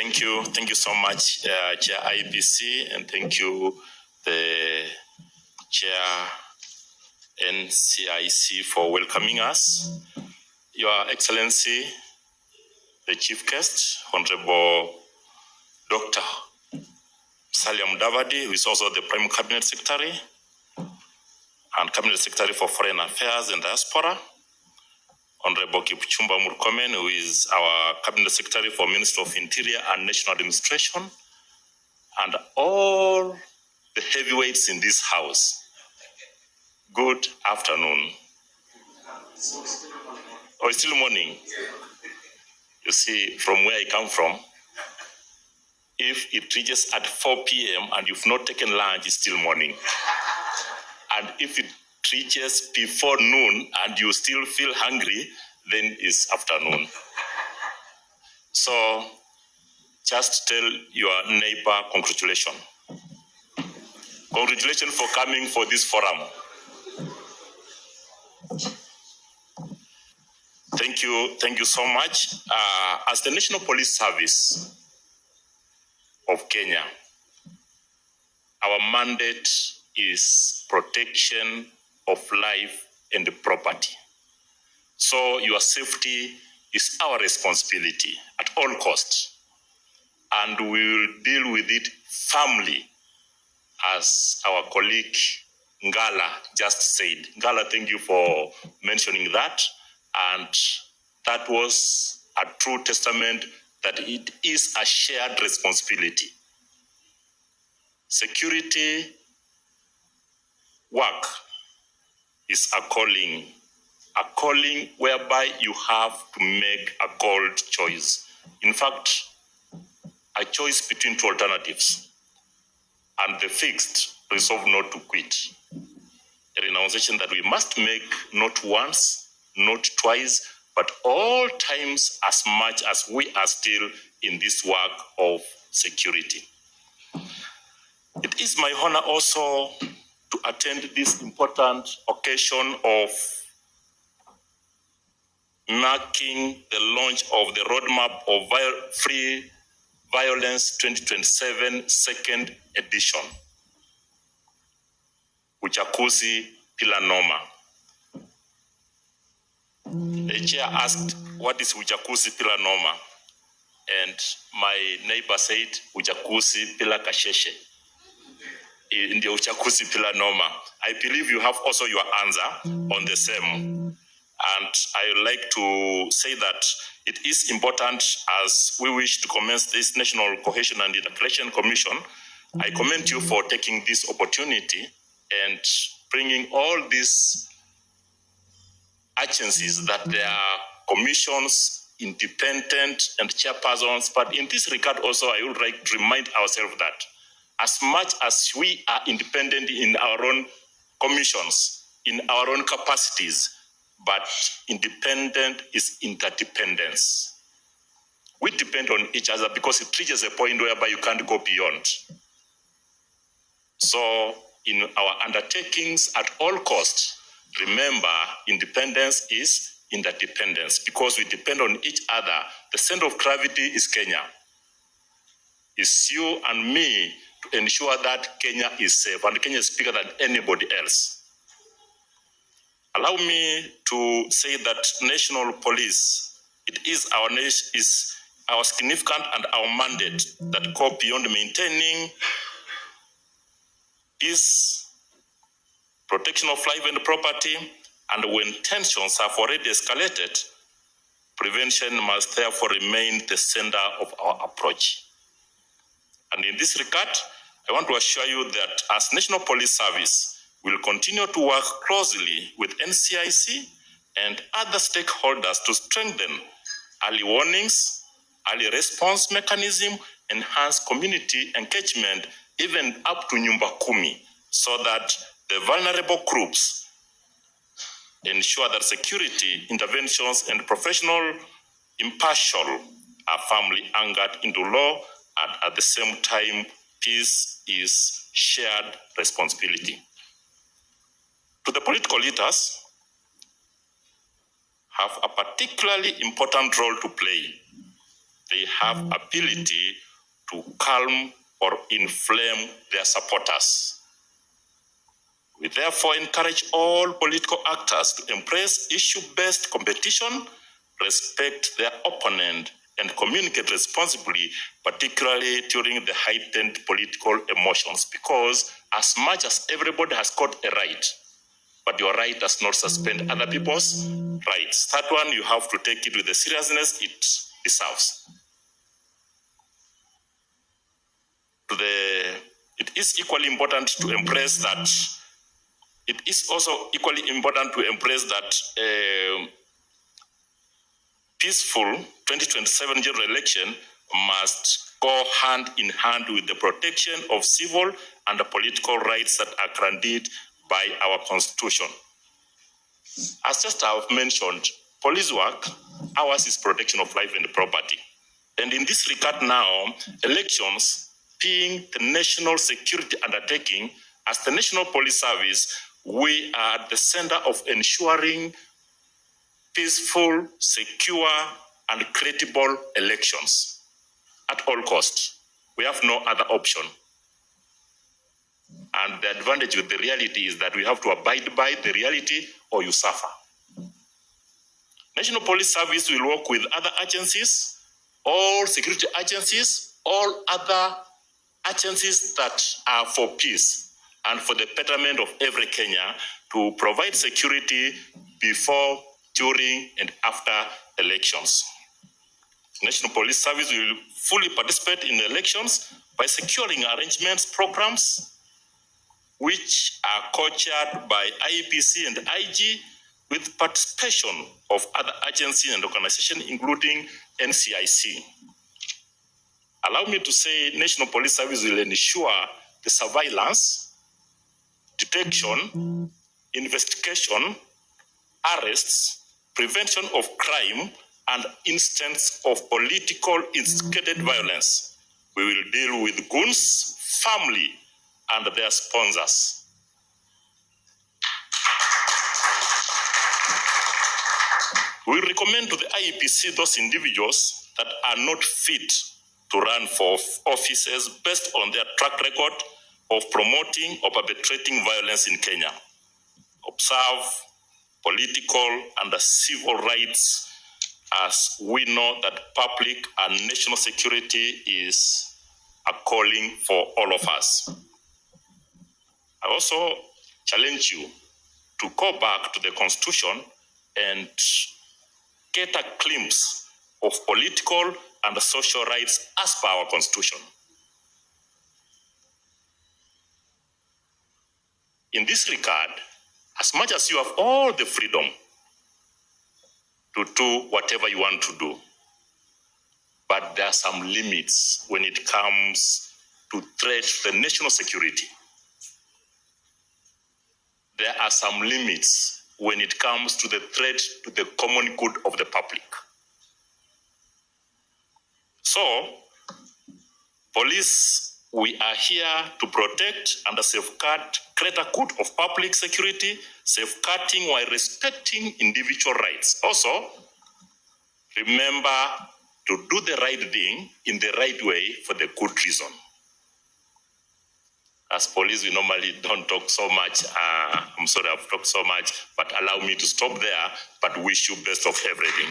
Thank you so much, Chair IBC, and thank you, the Chair NCIC, for welcoming us. Your Excellency, the Chief Guest, Honorable Dr. Salia Mudavadi, who is also the Prime Cabinet Secretary and Cabinet Secretary for Foreign Affairs and Diaspora, Honorable Kipchumba Murkomen, who is our Cabinet Secretary for Ministry of Interior and National Administration, and all the heavyweights in this house. Good afternoon. Oh, it's still morning. You see, from where I come from, if it reaches at 4 p.m. and you've not taken lunch, it's still morning. And if it reaches before noon and you still feel hungry, then it's afternoon. So just tell your neighbor congratulations. Congratulations for coming for this forum. Thank you so much. As the National Police Service of Kenya, our mandate is protection of life and property. So your safety is our responsibility at all costs, and we will deal with it firmly, as our colleague Ngala just said. Ngala, thank you for mentioning that, and that was a true testament that it is a shared responsibility. Security work is a calling whereby you have to make a called choice. In fact, a choice between two alternatives, and the fixed resolve not to quit. A renunciation that we must make not once, not twice, but all times, as much as we are still in this work of security. It is my honor also to attend this important occasion of marking the launch of the Roadmap of Free Violence 2027 second edition, Uchaguzi Bila Noma. The chair asked, what is Uchaguzi Bila Noma? And my neighbor said, Uchaguzi Bila Kasheshe. In the Uchaguzi Bila Noma. I believe you have also your answer on the same. And I would like to say that it is important, as we wish to commence this National Cohesion and Integration Commission. I commend you for taking this opportunity and bringing all these agencies that they are commissions, independent and chairpersons. But in this regard also, I would like to remind ourselves that as much as we are independent in our own commissions, in our own capacities, but independent is interdependence. We depend on each other because it reaches a point whereby you can't go beyond. So in our undertakings at all costs, remember, independence is interdependence, because we depend on each other. The center of gravity is Kenya. It's you and me to ensure that Kenya is safe, and Kenya is bigger than anybody else. Allow me to say that national police, it is our significant and our mandate that go beyond maintaining peace, protection of life and property, and when tensions have already escalated, prevention must therefore remain the center of our approach. And in this regard, I want to assure you that as National Police Service, we will continue to work closely with NCIC and other stakeholders to strengthen early warnings, early response mechanism, enhance community engagement, even up to Nyumba Kumi, so that the vulnerable groups ensure that security interventions and professional impartial are firmly anchored into law, and at the same time, peace is shared responsibility. To the political leaders, have a particularly important role to play. they have ability to calm or inflame their supporters. We therefore encourage all political actors to embrace issue-based competition, respect their opponent, and communicate responsibly, particularly during the heightened political emotions, because as much as everybody has got a right, but your right does not suspend other people's rights. That one, you have to take it with the seriousness it deserves. It is equally important to embrace that. It is also equally important to embrace that peaceful 2027 general election must go hand in hand with the protection of civil and political rights that are granted by our Constitution. As just I have mentioned, police work, ours is protection of life and property. And in this regard now, elections being the national security undertaking, as the National Police Service, we are at the center of ensuring peaceful, secure, and credible elections at all costs. We have no other option. And the advantage with the reality is that we have to abide by the reality or you suffer. National Police Service will work with other agencies, all security agencies, all other agencies that are for peace and for the betterment of every Kenya to provide security before, during, and after elections. National Police Service will fully participate in elections by securing arrangements, programs, which are co-chaired by IEPC and IG, with participation of other agencies and organizations, including NCIC. Allow me to say National Police Service will ensure the surveillance, detection, investigation, arrests, prevention of crime, and instances of political instigated violence. We will deal with goons, family, and their sponsors. We recommend to the IEPC those individuals that are not fit to run for offices based on their track record of promoting or perpetrating violence in Kenya. Observe political and civil rights, as we know that public and national security is a calling for all of us. I also challenge you to go back to the Constitution and get a glimpse of political and social rights as per our Constitution. In this regard, as much as you have all the freedom to do whatever you want to do, but there are some limits when it comes to threat to the national security. There are some limits when it comes to the threat to the common good of the public. So, police, we are here to protect and safeguard greater good of public security, safeguarding while respecting individual rights. Also, remember to do the right thing in the right way for the good reason. As police, we normally don't talk so much. I'm sorry I've talked so much, but allow me to stop there, but wish you best of everything.